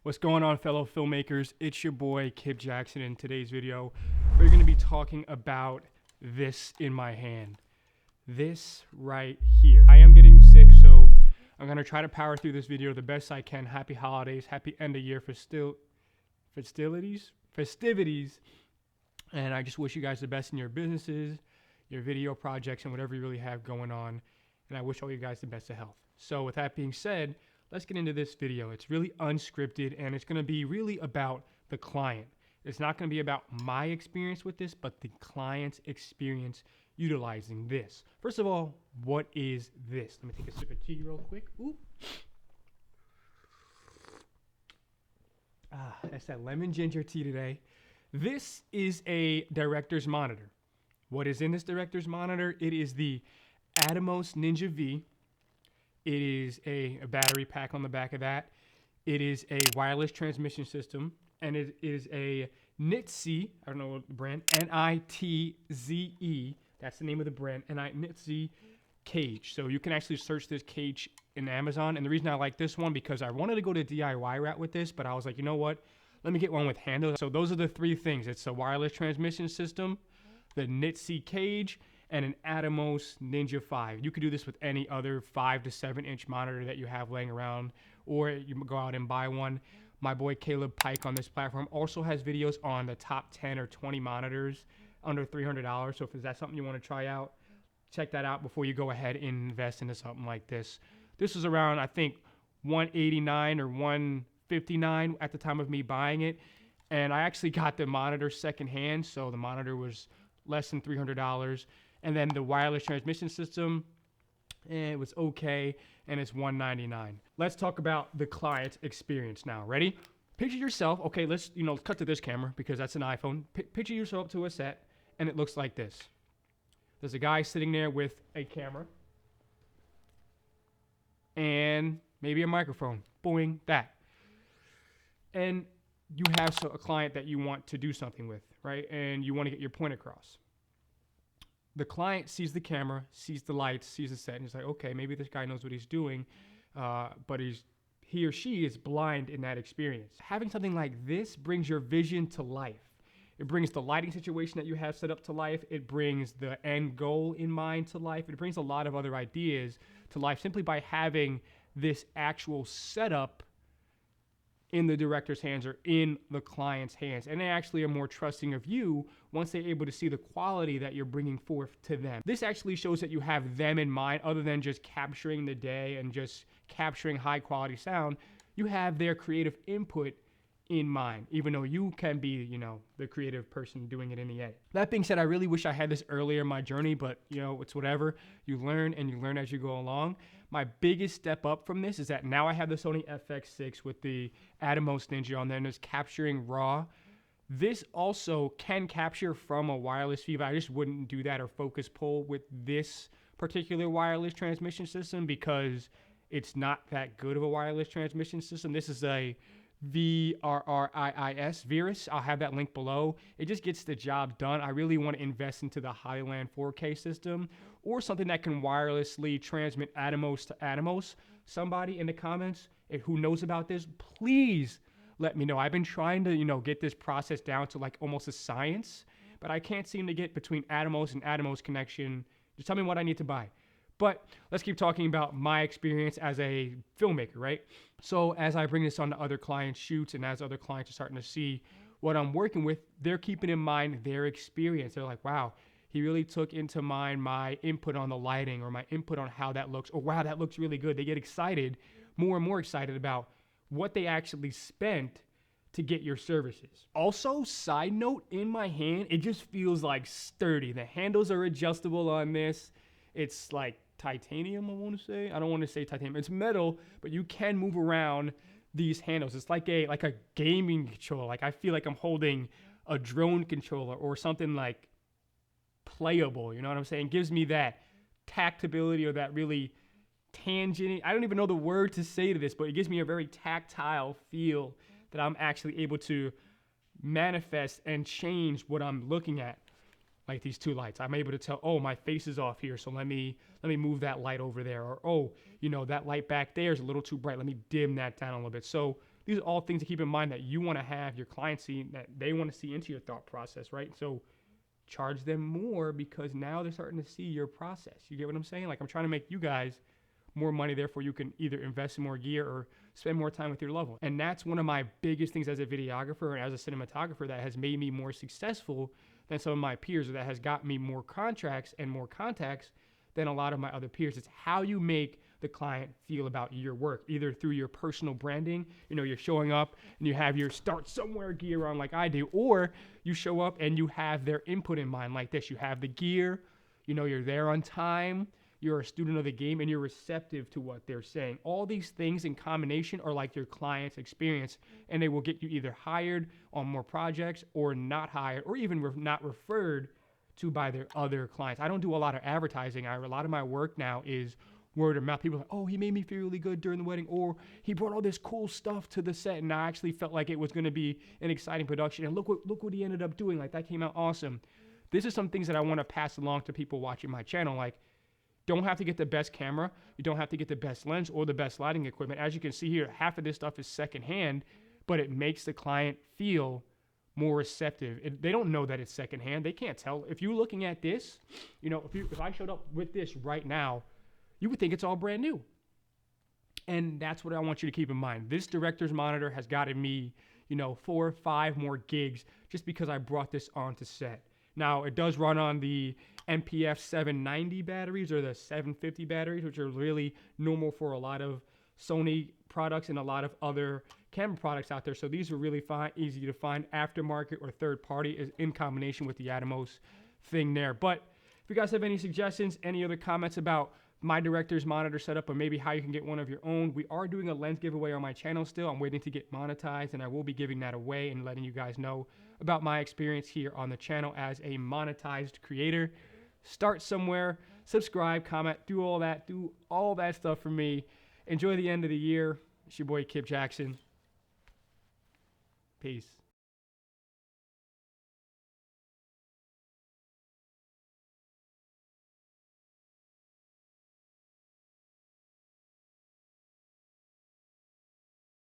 What's going on, fellow filmmakers? It's your boy Kip Jackson. In today's video, we're going to be talking about this in my hand. This right here. I am getting sick, so I'm going to try to power through this video the best I can. Happy holidays, happy end of year festivities. And I just wish you guys the best in your businesses, your video projects, and whatever you really have going on. And I wish all you guys the best of health. So with that being said, let's get into this video. It's really unscripted, and it's going to be really about the client. It's not going to be about my experience with this, but the client's experience utilizing this. First of all, what is this? Let me take a sip of tea real quick. Ooh. That's that lemon ginger tea today. This is a director's monitor. What is in this director's monitor? It is the ATOMOS Ninja V. It is a battery pack on the back of that. It is a wireless transmission system, and it is a NITZE, I don't know what the brand, NITZE, that's the name of the brand, NITZE cage. So you can actually search this cage in Amazon, and the reason I like this one, because I wanted to go to DIY route with this, but I was like, you know what, let me get one with handles. So those are the three things. It's a wireless transmission system, the NITZE cage, and an ATOMOS Ninja 5. You could do this with any other 5 to 7 inch monitor that you have laying around, or you can go out and buy one. My boy Caleb Pike on this platform also has videos on the top 10 or 20 monitors under $300. So if that's something you want to try out, check that out before you go ahead and invest into something like this. This was around, I think, $189 or $159 at the time of me buying it. And I actually got the monitor secondhand, so the monitor was less than $300. And then the wireless transmission system, it was okay, and it's $199. Let's talk about the client's experience now. Ready? Picture yourself. Okay, let's cut to this camera because that's an iPhone. Picture yourself to a set, and it looks like this. There's a guy sitting there with a camera and maybe a microphone. Boing, that. And you have a client that you want to do something with, right? And you want to get your point across. The client sees the camera, sees the lights, sees the set, and he's like, okay, maybe this guy knows what he's doing, but he or she is blind in that experience. Having something like this brings your vision to life. It brings the lighting situation that you have set up to life. It brings the end goal in mind to life. It brings a lot of other ideas to life simply by having this actual setup in the director's hands or in the client's hands. And they actually are more trusting of you once they're able to see the quality that you're bringing forth to them. This actually shows that you have them in mind, other than just capturing the day and just capturing high quality sound. You have their creative input in mind, even though you can be, the creative person doing it in the end. That being said, I really wish I had this earlier in my journey, but it's whatever. You learn, and you learn as you go along. My biggest step up from this is that now I have the Sony FX6 with the ATOMOS Ninja on there, and it's capturing raw. This also can capture from a wireless feed, but I just wouldn't do that or focus pull with this particular wireless transmission system because it's not that good of a wireless transmission system. This is a Virus. I'll have that link below. It just gets the job done. I really want to invest into the Highland 4K system or something that can wirelessly transmit ATOMOS to ATOMOS. Somebody in the comments who knows about this, please let me know. I've been trying to, get this process down to like almost a science, but I can't seem to get between ATOMOS and ATOMOS connection. Just tell me what I need to buy. But let's keep talking about my experience as a filmmaker, right? So as I bring this on to other clients' shoots and as other clients are starting to see what I'm working with, they're keeping in mind their experience. They're like, wow, he really took into mind my input on the lighting or my input on how that looks, or wow, that looks really good. They get excited, more and more excited about what they actually spent to get your services. Also, side note, in my hand, it just feels like sturdy. The handles are adjustable on this. It's like titanium, I want to say. I don't want to say titanium. It's metal, but you can move around these handles. It's like a gaming controller. Like I feel like I'm holding a drone controller or something like playable. You know what I'm saying? It gives me that tactability or that really tangent. I don't even know the word to say to this, but it gives me a very tactile feel that I'm actually able to manifest and change what I'm looking at. Like these two lights, I'm able to tell, oh, my face is off here, so let me move that light over there. Or, oh, that light back there is a little too bright. Let me dim that down a little bit. So these are all things to keep in mind that you want to have your clients see, that they want to see into your thought process, right? So charge them more because now they're starting to see your process. You get what I'm saying? Like, I'm trying to make you guys more money, therefore you can either invest in more gear or spend more time with your loved one. And that's one of my biggest things as a videographer and as a cinematographer that has made me more successful than some of my peers, or that has got me more contracts and more contacts than a lot of my other peers. It's how you make the client feel about your work, either through your personal branding, you're showing up and you have your start somewhere gear on like I do, or you show up and you have their input in mind like this. You have the gear, you're there on time, you're a student of the game, and you're receptive to what they're saying. All these things in combination are like your client's experience, and they will get you either hired on more projects or not hired, or even not referred to by their other clients. I don't do a lot of advertising. A lot of my work now is word of mouth. People are like, oh, he made me feel really good during the wedding, or he brought all this cool stuff to the set, and I actually felt like it was going to be an exciting production, and look what he ended up doing. Like, that came out awesome. This is some things that I want to pass along to people watching my channel. Like, don't have to get the best camera. You don't have to get the best lens or the best lighting equipment. As you can see here, half of this stuff is secondhand, but it makes the client feel more receptive. They don't know that it's secondhand. They can't tell. If you're looking at this, if I showed up with this right now, you would think it's all brand new. And that's what I want you to keep in mind. This director's monitor has gotten me, 4 or 5 more gigs just because I brought this onto set. Now, it does run on the MPF 790 batteries or the 750 batteries, which are really normal for a lot of Sony products and a lot of other camera products out there. So these are really easy to find aftermarket or third party is in combination with the ATOMOS thing there. But if you guys have any suggestions, any other comments about my director's monitor setup, or maybe how you can get one of your own, we are doing a lens giveaway on my channel still. I'm waiting to get monetized, and I will be giving that away and letting you guys know about my experience here on the channel as a monetized creator. Start somewhere, subscribe, comment, do all that stuff for me. Enjoy the end of the year. It's your boy Kip Jackson. Peace.